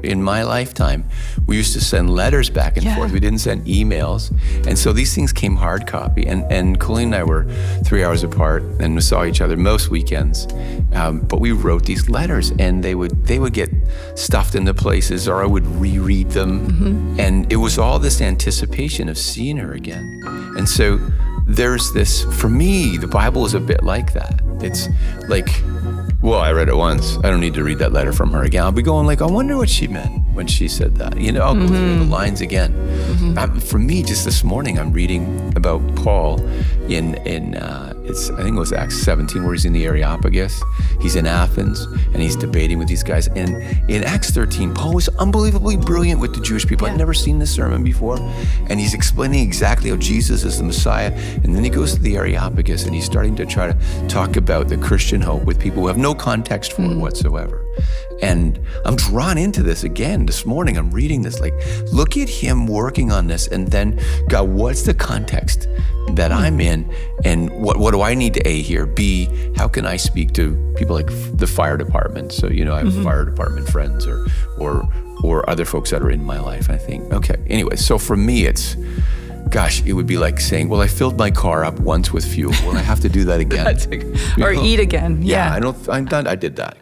in my lifetime, we used to send letters back and forth. We didn't send emails. And so these things came hard copy. And Colleen and I were 3 hours apart and we saw each other most weekends. But we wrote these letters and they would get stuffed into places, or I would reread them. And it was all this anticipation of seeing her again. And so there's this, for me, the Bible is a bit like that. It's like, well, I read it once. I don't need to read that letter from her again. I'll be going like, I wonder what she meant when she said that. I'll go through the lines again. For me, just this morning, I'm reading about Paul in I think it was Acts 17, where he's in the Areopagus. He's in Athens, and he's debating with these guys. And in Acts 13, Paul was unbelievably brilliant with the Jewish people. I'd never seen this sermon before. And he's explaining exactly how Jesus is the Messiah. And then he goes to the Areopagus, and he's starting to try to talk about the Christian hope with people who have no context for it whatsoever. And I'm drawn into this again this morning. I'm reading this, like, look at him working on this. And then, God, what's the context that I'm in? And what do I need to A, hear? B, how can I speak to people like the fire department? So, I have fire department friends or other folks that are in my life. I think, okay. Anyway, so for me, it's, gosh, it would be like saying, well, I filled my car up once with fuel. Well, I have to do that again. Or eat again. I'm done. I did that.